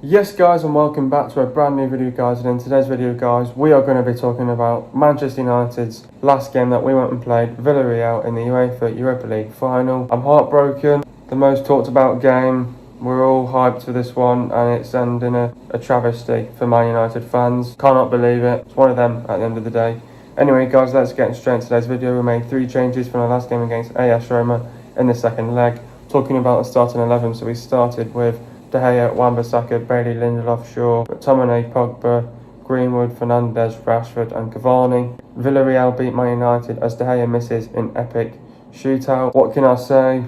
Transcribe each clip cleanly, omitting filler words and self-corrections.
Yes guys, and welcome back to a brand new video guys, and in today's video guys we are going to be talking about Manchester United's last game that we went and played, Villarreal, in the UEFA Europa League Final. I'm heartbroken, the most talked about game, we're all hyped for this one and it's ending a travesty for Man United fans. Cannot believe it, it's one of them at the end of the day. Anyway guys, let's get straight into today's video. We made 3 changes from our last game against AS Roma in the second leg. Talking about the starting 11, so we started with De Gea, Wan-Bissaka, Bailey, Lindelof, Shaw, McTominay, Pogba, Greenwood, Fernandes, Rashford and Cavani. Villarreal beat Man United as De Gea misses in epic shootout. What can I say?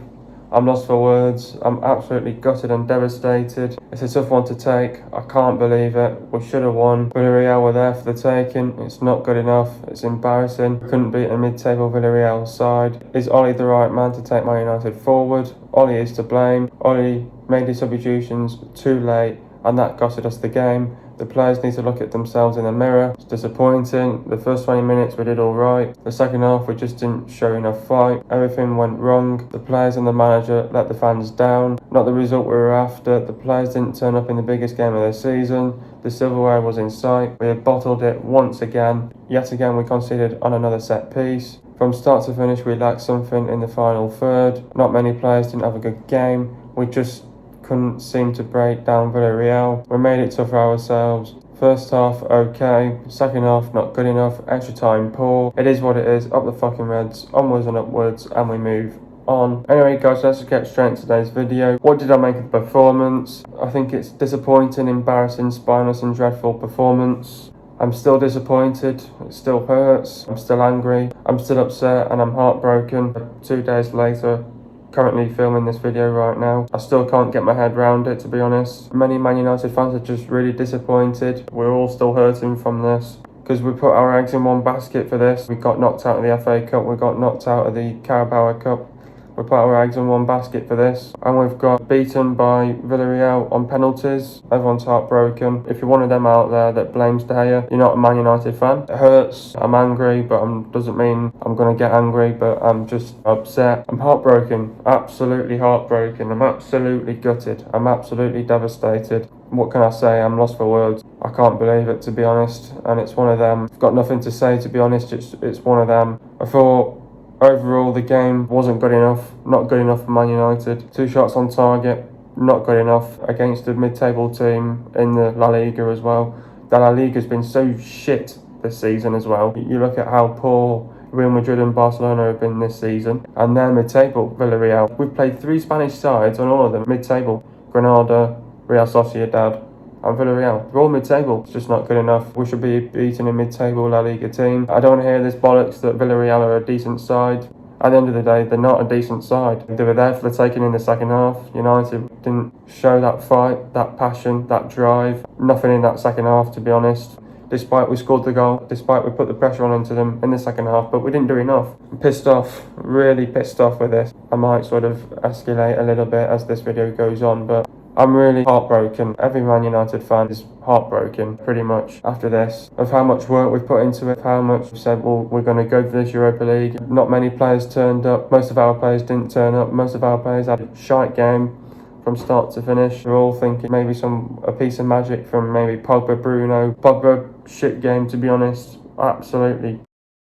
I'm lost for words. I'm absolutely gutted and devastated. It's a tough one to take. I can't believe it. We should have won. Villarreal were there for the taking. It's not good enough. It's embarrassing. We couldn't beat a mid-table Villarreal side. Is Ollie the right man to take Man United forward? Ollie is to blame. Ollie made his substitutions too late and that costed us the game. The players need to look at themselves in the mirror. It's disappointing. The first 20 minutes we did alright. The second half we just didn't show enough fight. Everything went wrong. The players and the manager let the fans down. Not the result we were after. The players didn't turn up in the biggest game of the season. The silverware was in sight. We had bottled it once again. Yet again we conceded on another set piece. From start to finish we lacked something in the final third. Not many players didn't have a good game. We just couldn't seem to break down Villarreal. We made it tough for ourselves. First half okay, second half not good enough, extra time poor. It is what it is, up the fucking Reds, onwards and upwards, and we move on. Anyway guys, let's get straight into today's video. What did I make of the performance? I think it's disappointing, embarrassing, spineless and dreadful performance. I'm still disappointed, it still hurts, I'm still angry, I'm still upset and I'm heartbroken. 2 days later, currently filming this video right now, I still can't get my head around it, to be honest. Many Man United fans are just really disappointed. We're all still hurting from this because we put our eggs in one basket for this. We got knocked out of the FA Cup, we got knocked out of the Carabao Cup. We put our eggs in one basket for this, and we've got beaten by Villarreal on penalties. Everyone's heartbroken. If you're one of them out there that blames De Gea, you're not a Man United fan. It hurts. I'm angry, but doesn't mean I'm going to get angry, but I'm just upset. I'm heartbroken. Absolutely heartbroken. I'm absolutely gutted. I'm absolutely devastated. What can I say? I'm lost for words. I can't believe it, to be honest, and it's one of them. I've got nothing to say, to be honest. It's one of them. I thought overall the game wasn't good enough, not good enough for Man United. 2 shots on target, not good enough against a mid-table team in the La Liga as well. The La Liga has been so shit this season as well. You look at how poor Real Madrid and Barcelona have been this season, and they're mid-table, Villarreal. We've played 3 Spanish sides and all of them mid-table. Granada, Real Sociedad and Villarreal. We're all mid-table. It's just not good enough. We should be beating a mid-table La Liga team. I don't want to hear this bollocks that Villarreal are a decent side. At the end of the day, they're not a decent side. They were there for the taking in the second half. United didn't show that fight, that passion, that drive. Nothing in that second half, to be honest. Despite we scored the goal, despite we put the pressure on into them in the second half, but we didn't do enough. I'm pissed off, really pissed off with this. I might sort of escalate a little bit as this video goes on, but I'm really heartbroken. Every Man United fan is heartbroken, pretty much, after this, of how much work we've put into it, how much we've said, well, we're going to go for this Europa League. Not many players turned up. Most of our players didn't turn up. Most of our players had a shite game from start to finish. We're all thinking maybe a piece of magic from maybe Pogba, Bruno. Pogba, shit game, to be honest. Absolutely,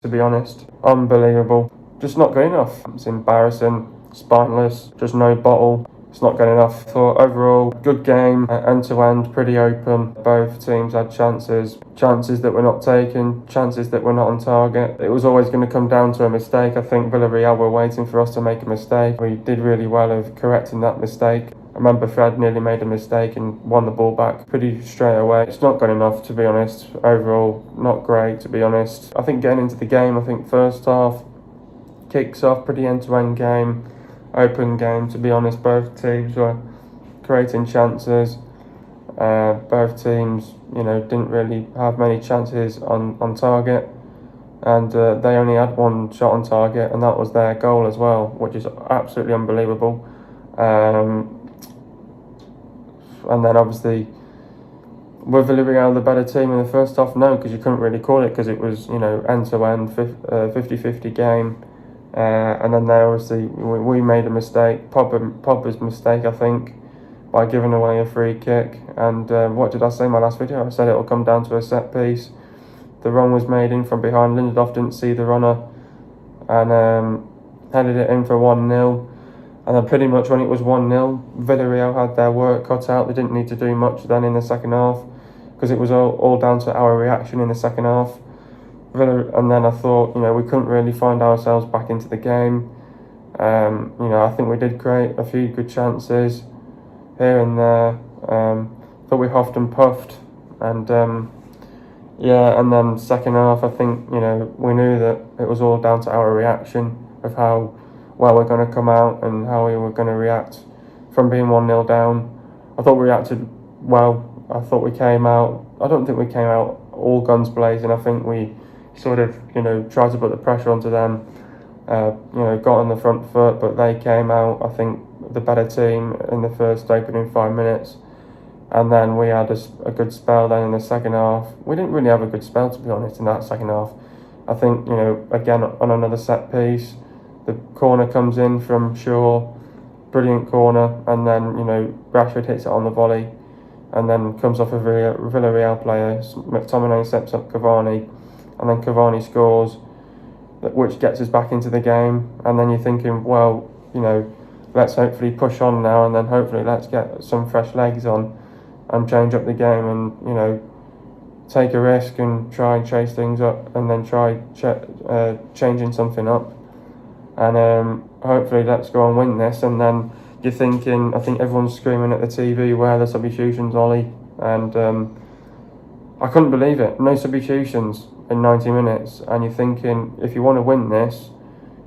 to be honest. Unbelievable. Just not good enough. It's embarrassing, spineless, just no bottle. It's not good enough. For overall, good game, end to end, pretty open. Both teams had chances that were not taken, chances that were not on target. It was always going to come down to a mistake. I think Villarreal were waiting for us to make a mistake. We did really well of correcting that mistake. I remember Fred nearly made a mistake and won the ball back pretty straight away. It's not good enough, to be honest. Overall, not great, to be honest. I think getting into the game, I think first half kicks off, pretty end-to-end game. Open game, to be honest. Both teams were creating chances. Both teams, didn't really have many chances on target, and they only had 1 shot on target, and that was their goal as well, which is absolutely unbelievable. And then obviously, were Villarreal the better team in the first half? No, because you couldn't really call it, because it was end to end 50-50 game. And then there obviously we made a mistake, Pogba's mistake, I think, by giving away a free kick. And what did I say in my last video? I said it'll come down to a set piece. The run was made in from behind. Lindelof didn't see the runner and headed it in for 1-0. And then pretty much when it was 1-0, Villarreal had their work cut out. They didn't need to do much then in the second half, because it was all down to our reaction in the second half. And then I thought, we couldn't really find ourselves back into the game. I think we did create a few good chances here and there. But we huffed and puffed. And and then second half, I think, we knew that it was all down to our reaction of how well we're going to come out and how we were going to react from being 1-0 down. I thought we reacted well. I thought we came out. I don't think we came out all guns blazing. I think we sort of, tried to put the pressure onto them. Got on the front foot, but they came out, I think, the better team in the first opening 5 minutes. And then we had a good spell then in the second half. We didn't really have a good spell, to be honest, in that second half. I think, again, on another set piece, the corner comes in from Shaw, brilliant corner, and then, Rashford hits it on the volley, and then comes off a Villarreal player. McTominay steps up Cavani, and then Cavani scores, which gets us back into the game. And then you're thinking, well, let's hopefully push on now, and then hopefully let's get some fresh legs on and change up the game and, take a risk and try and chase things up, and then try changing something up. And hopefully let's go and win this. And then you're thinking, I think everyone's screaming at the TV, where the substitutions, Ollie? And I couldn't believe it. No substitutions in 90 minutes. And you're thinking, if you want to win this,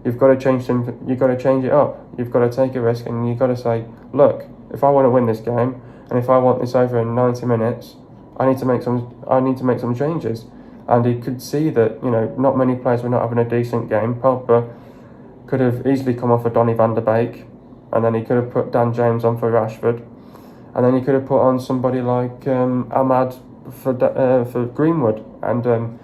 you've got to change something. You've got to change it up. You've got to take a risk, and you've got to say, look, if I want to win this game, and if I want this over in 90 minutes, I need to make some changes. And he could see that, not many players were not having a decent game. Pogba could have easily come off for Donny van der Beek, and then he could have put Dan James on for Rashford, and then he could have put on somebody like Ahmad for Greenwood, and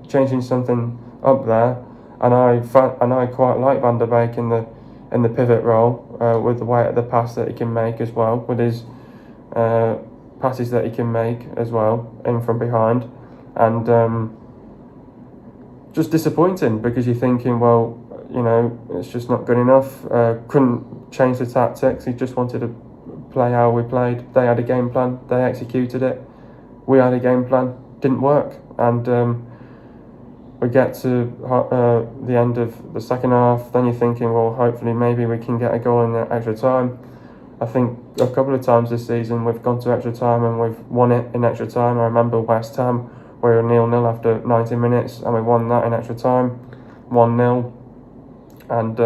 changing something up there. And I quite like Van der Beek in the pivot role, with the weight of the pass that he can make as well, with his passes that he can make as well in from behind. And just disappointing, because you're thinking, well, it's just not good enough. Couldn't change the tactics. He just wanted to play how we played. They had a game plan. They executed it. We had a game plan. Didn't work. And we get to the end of the second half. Then you're thinking, well, hopefully maybe we can get a goal in the extra time. I think a couple of times this season we've gone to extra time and we've won it in extra time. I remember West Ham, we were 0-0 after 90 minutes and we won that in extra time, 1-0. And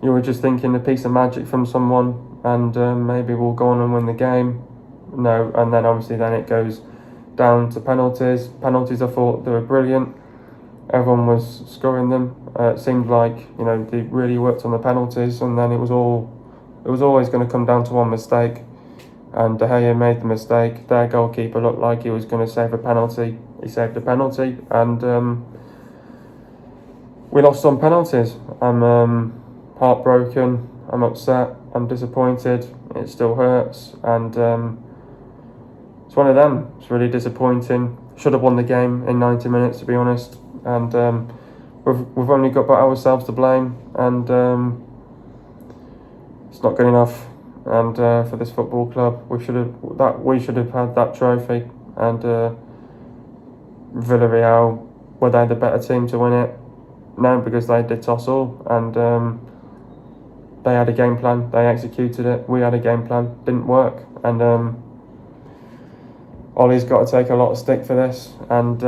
you were just thinking a piece of magic from someone, and maybe we'll go on and win the game. No, and then obviously then it goes down to penalties. Penalties, I thought they were brilliant. Everyone was scoring them. It seemed like they really worked on the penalties, and then it was always going to come down to one mistake. And De Gea made the mistake. Their goalkeeper looked like he was going to save a penalty. He saved a penalty, and we lost on penalties. I'm heartbroken. I'm upset. I'm disappointed. It still hurts, and it's one of them. It's really disappointing. Should have won the game in 90 minutes, to be honest. And we've only got but ourselves to blame, and it's not good enough. And for this football club, we should have had that trophy. And Villarreal, were they the better team to win it? No, because they did toss all, and they had a game plan. They executed it. We had a game plan. Didn't work, and Ollie's got to take a lot of stick for this. And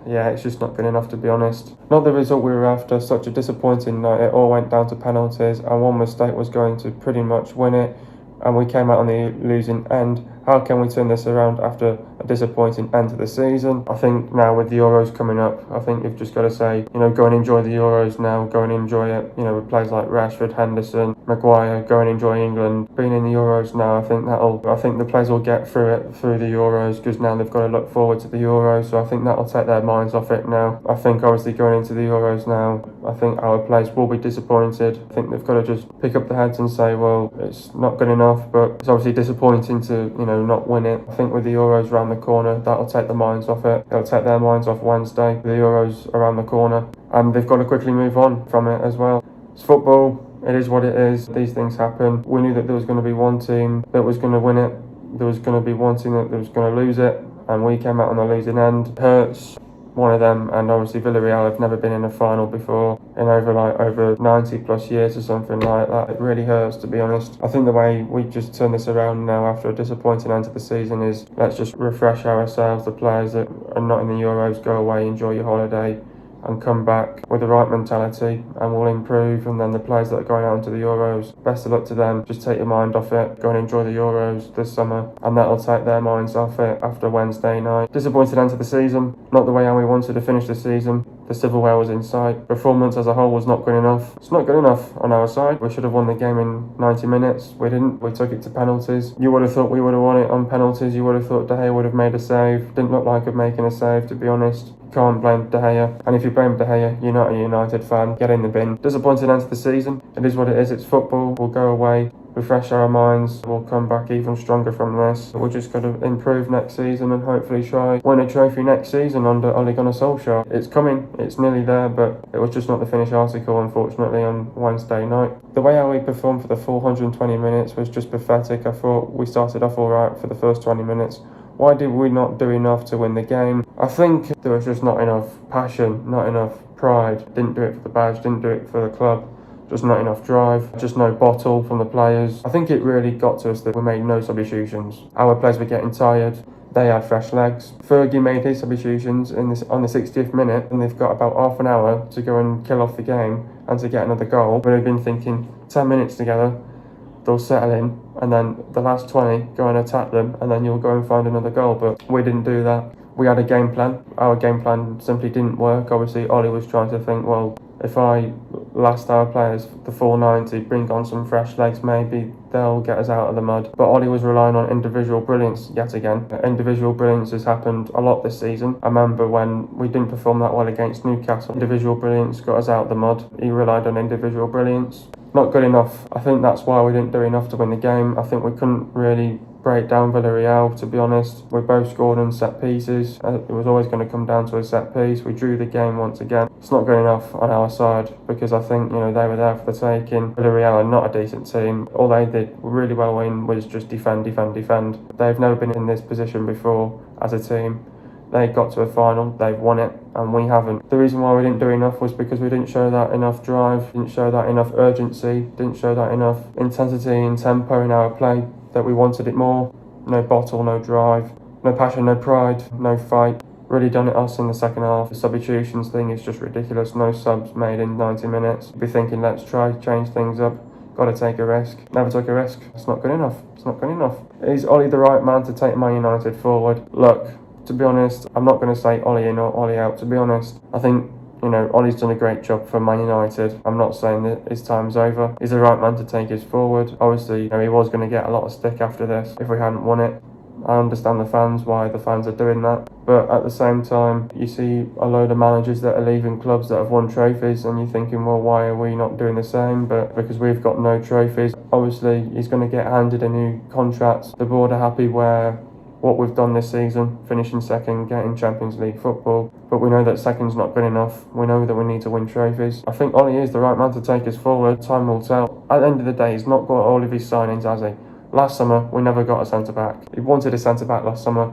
it's just not good enough, to be honest. Not the result we were after. Such a disappointing night. It all went down to penalties, and one mistake was going to pretty much win it, and we came out on the losing end. How can we turn this around after a a disappointing end to the season. I think now with the Euros coming up, I think you've just got to say, go and enjoy the Euros now, go and enjoy it, with players like Rashford, Henderson, Maguire, go and enjoy England. Being in the Euros now, I think the players will get through it, through the Euros, because now they've got to look forward to the Euros, so I think that'll take their minds off it now. I think obviously going into the Euros now, I think our players will be disappointed. I think they've got to just pick up the heads and say, well, it's not good enough, but it's obviously disappointing to, not win it. I think with the Euros around the corner, that'll take the minds off it. It'll take their minds off Wednesday. The Euros around the corner, and they've got to quickly move on from it as well. It's football. It is what it is. These things happen. We knew that there was going to be one team that was going to win it. There was going to be one team that was going to lose it, and we came out on the losing end. It hurts. One of them, and obviously Villarreal have never been in a final before in over 90 plus years or something like that. It really hurts, to be honest. I think the way we just turn this around now after a disappointing end to the season is, let's just refresh ourselves. The players that are not in the Euros, go away, enjoy your holiday, and come back with the right mentality, and we'll improve. And then the players that are going out into the Euros, best of luck to them. Just take your mind off it, go and enjoy the Euros this summer, and that'll take their minds off it after Wednesday night. Disappointed end to the season, not the way how we wanted to finish the season. The silverware was in sight. Performance as a whole was not good enough. It's not good enough on our side. We should have won the game in 90 minutes. We didn't. We took it to penalties. You would have thought we would have won it on penalties. You would have thought De Gea would have made a save. Didn't look like him making a save, to be honest. Can't blame De Gea. And if you blame De Gea, you're not a United fan. Get in the bin. Disappointed end to the season. It is what it is. It's football. We'll go away, refresh our minds. We'll come back even stronger from this. We're just going to improve next season and hopefully try win a trophy next season under Ole Gunnar Solskjaer. It's coming. It's nearly there, but it was just not the finished article, unfortunately, on Wednesday night. The way how we performed for the full 120 minutes was just pathetic. I thought we started off all right for the first 20 minutes. Why did we not do enough to win the game? I think there was just not enough passion, not enough pride. Didn't do it for the badge, didn't do it for the club. Just not enough drive, just no bottle from the players. I think it really got to us that we made no substitutions. Our players were getting tired. They had fresh legs. Fergie made his substitutions on the 60th minute, and they've got about half an hour to go and kill off the game and to get another goal. But they've been thinking 10 minutes together, they'll settle in, and then the last 20, go and attack them, and then you'll go and find another goal. But we didn't do that. We had a game plan. Our game plan simply didn't work. Obviously, Ollie was trying to think, well, if I last our players the full 90, bring on some fresh legs, maybe they'll get us out of the mud. But Ollie was relying on individual brilliance yet again. Individual brilliance has happened a lot this season. I remember when we didn't perform that well against Newcastle. Individual brilliance got us out of the mud. He relied on individual brilliance. Not good enough. I think that's why we didn't do enough to win the game. I think we couldn't really break down Villarreal, to be honest. We both scored on set pieces. It was always going to come down to a set piece. We drew the game once again. It's not good enough on our side because I think, they were there for the taking. Villarreal are not a decent team. All they did really well in was just defend. They've never been in this position before as a team. They got to a final, they've won it, and we haven't. The reason why we didn't do enough was because we didn't show that enough drive, didn't show that enough urgency, didn't show that enough intensity and tempo in our play, that we wanted it more. No bottle, no drive, no passion, no pride, no fight. Really done it us in the second half. The substitutions thing is just ridiculous. No subs made in 90 minutes. Be thinking, let's try change things up. Got to take a risk. Never took a risk. It's not good enough. It's not good enough. Is Ollie the right man to take Man United forward? Look, to be honest, I'm not going to say Ollie in or Ollie out. To be honest, I think, Ollie's done a great job for Man United. I'm not saying that his time's over. He's the right man to take us forward. Obviously, he was going to get a lot of stick after this if we hadn't won it. I understand the fans, why the fans are doing that. But at the same time, you see a load of managers that are leaving clubs that have won trophies, and you're thinking, well, why are we not doing the same? But because we've got no trophies, obviously he's going to get handed a new contract. The board are happy where what we've done this season, finishing second, getting Champions League football. But we know that second's not good enough. We know that we need to win trophies. I think Ollie is the right man to take us forward. Time will tell. At the end of the day, he's not got all of his signings, has he? Last summer, we never got a centre-back. He wanted a centre-back last summer.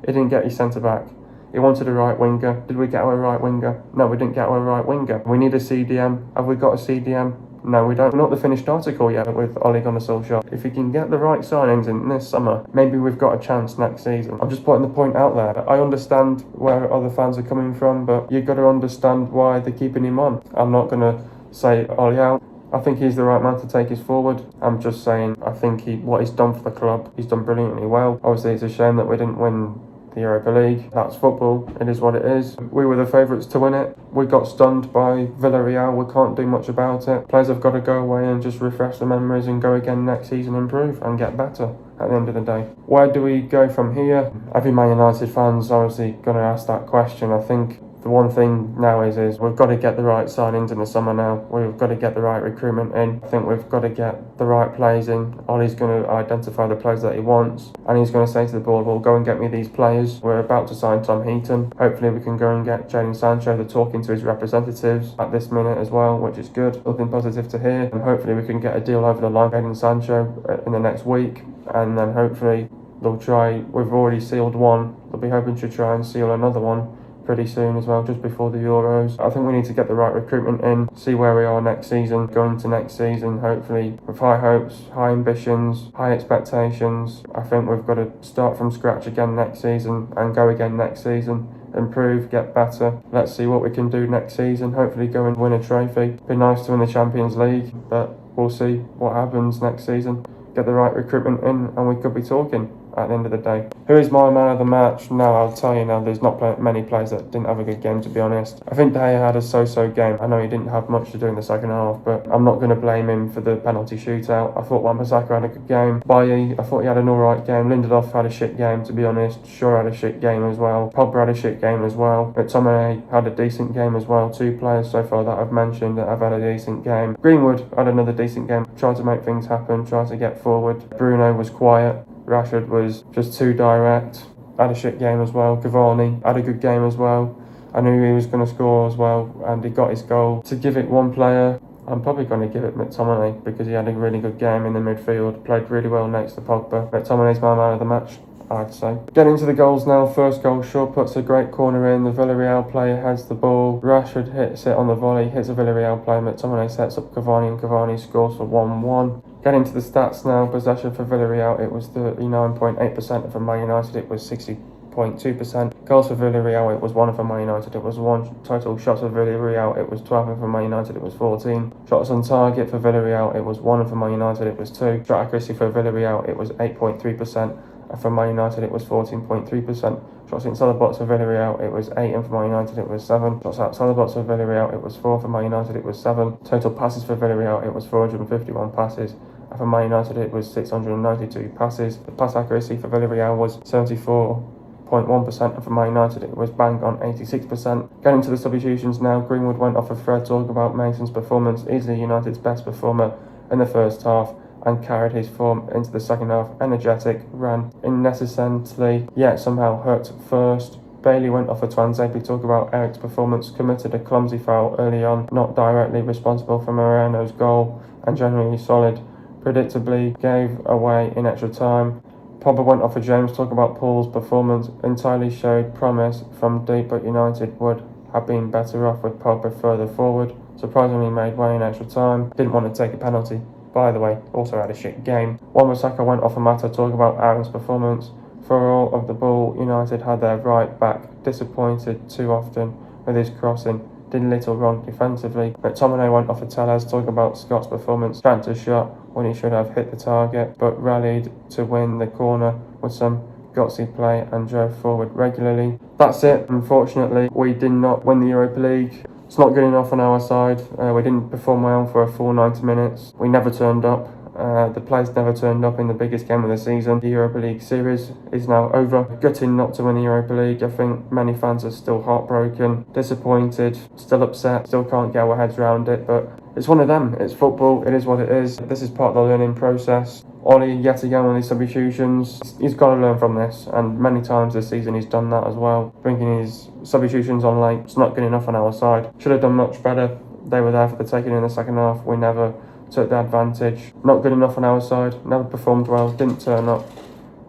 He didn't get his centre-back. He wanted a right winger. Did we get our right winger? No, we didn't get our right winger. We need a CDM. Have we got a CDM? No, we don't. We're not the finished article yet with Ole Gunnar Solskjaer. If we can get the right signings in this summer, maybe we've got a chance next season. I'm just putting the point out there. I understand where other fans are coming from, but you've got to understand why they're keeping him on. I'm not going to say Ole out. I think he's the right man to take us forward. I'm just saying, I think what he's done for the club, he's done brilliantly well. Obviously, it's a shame that we didn't win the Europa League. That's football, it is what it is. We were the favourites to win it. We got stunned by Villarreal, we can't do much about it. Players have got to go away and just refresh the memories and go again next season, improve and get better at the end of the day. Where do we go from here? Every Man United fan's obviously going to ask that question. I think the one thing now is we've got to get the right signings in the summer now. We've got to get the right recruitment in. I think we've got to get the right players in. Ollie's going to identify the players that he wants, and he's going to say to the board, well, go and get me these players. We're about to sign Tom Heaton. Hopefully we can go and get Jadon Sancho. They're talking to his representatives at this minute as well, which is good. Nothing positive to hear. And hopefully we can get a deal over the line with Jadon Sancho in the next week, and then hopefully they'll try. We've already sealed one. They'll be hoping to try and seal another one pretty soon as well, just before the Euros. I think we need to get the right recruitment in, see where we are next season, going into next season, hopefully with high hopes, high ambitions, high expectations. I think we've got to start from scratch again next season and go again next season, improve, get better. Let's see what we can do next season, hopefully go and win a trophy. Be nice to win the Champions League, but we'll see what happens next season. Get the right recruitment in and we could be talking at the end of the day. Who is my man of the match? No, I'll tell you now, there's not many players that didn't have a good game, to be honest. I think De Gea had a so-so game. I know he didn't have much to do in the second half, but I'm not going to blame him for the penalty shootout. I thought Wan-Bissaka had a good game. Bailly, I thought he had an alright game. Lindelof had a shit game, to be honest. Shaw had a shit game as well. Pogba had a shit game as well. McTominay had a decent game as well. Two players so far that I've mentioned that have had a decent game. Greenwood had another decent game. Tried to make things happen, tried to get forward. Bruno was quiet. Rashford was just too direct, had a shit game as well. Cavani had a good game as well. I knew he was going to score as well, and he got his goal. To give it one player, I'm probably going to give it McTominay, because he had a really good game in the midfield, played really well next to Pogba. McTominay's my man of the match, I'd say. Getting to the goals now. First goal, Shaw puts a great corner in. The Villarreal player heads the ball. Rashford hits it on the volley, hits a Villarreal player. McTominay sets up Cavani, and Cavani scores for 1-1. Getting to the stats now. Possession for Villarreal, it was 39.8%. For Man United, it was 60.2%. Goals for Villarreal, it was 1 for Man United, it was 1. Total shots for Villarreal, it was 12, and for Man United, it was 14. Shots on target for Villarreal, it was 1, and for Man United, it was 2. Shot accuracy for Villarreal, it was 8.3%. And for Man United, it was 14.3%. Shots inside the box for Villarreal, it was 8, and for Man United, it was 7. Shots outside the box for Villarreal, it was 4, for Man United, it was 7. Total passes for Villarreal, it was 451 passes. And for Man United, it was 692 passes. The pass accuracy for Villarreal was 74.1%, and for Man United, it was bang on 86%. Getting to the substitutions now. Greenwood went off a thread. Talk about Mason's performance. Easily United's best performer in the first half, and carried his form into the second half. Energetic, ran incessantly, yet somehow hooked first. Bailey went off a Twanzebe. Talk about Eric's performance. Committed a clumsy foul early on, not directly responsible for Moreno's goal, and generally solid. Predictably gave away in extra time. Pogba went off for James. Talk about Paul's performance. Entirely showed promise from deep, but United would have been better off with Pogba further forward. Surprisingly made way in extra time. Didn't want to take a penalty, by the way. Also had a shit game. Wan-Bissaka went off a Mata. Talk about Aaron's performance. For all of the ball, United had their right back disappointed too often with his crossing. Did little wrong defensively. McTominay went off a Tellez. Talk about Scott's performance. Trapped a shot when he should have hit the target, but rallied to win the corner with some gutsy play and drove forward regularly. That's it. Unfortunately, we did not win the Europa League. It's not good enough on our side. We didn't perform well for a full 90 minutes. We never turned up. The players never turned up in the biggest game of the season. The Europa League series is now over. Gutting not to win the Europa League. I think many fans are still heartbroken, disappointed, still upset, still can't get our heads around it, but it's one of them. It's football. It is what it is. This is part of the learning process. Ollie, yet again on these substitutions, he's got to learn from this, and many times this season he's done that as well. Bringing his substitutions on late, it's not good enough on our side. Should have done much better. They were there for the taking in the second half. We never took the advantage. Not good enough on our side. Never performed well. Didn't turn up,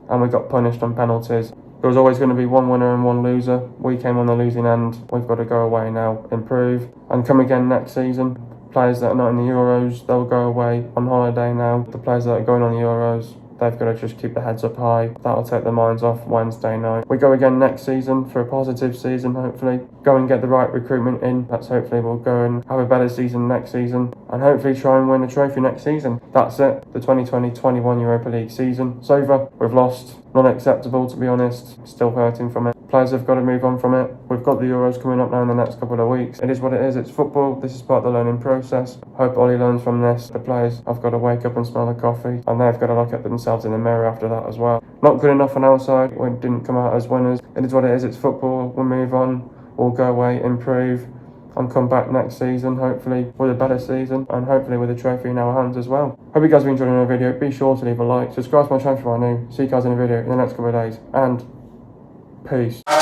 and we got punished on penalties. There was always going to be one winner and one loser. We came on the losing end. We've got to go away now, improve, and come again next season. Players that are not in the Euros, they'll go away on holiday now. The players that are going on the Euros, they've got to just keep their heads up high. That'll take their minds off Wednesday night. We go again next season for a positive season, hopefully. Go and get the right recruitment in. That's hopefully we'll go and have a better season next season, and hopefully try and win a trophy next season. That's it. The 2020-21 Europa League season. It's over. We've lost. Not acceptable, to be honest. Still hurting from it. Players have got to move on from it. We've got the Euros coming up now in the next couple of weeks. It is what it is. It's football. This is part of the learning process. Hope Ollie learns from this. The players have got to wake up and smell the coffee, and they've got to look at themselves in the mirror after that as well. Not good enough on our side. We didn't come out as winners. It is what it is. It's football. We'll move on. We'll go away, improve, and come back next season, hopefully with a better season, and hopefully with a trophy in our hands as well. Hope you guys are enjoying the video. Be sure to leave a like, subscribe to my channel if you are new. See you guys in the video in the next couple of days, and peace.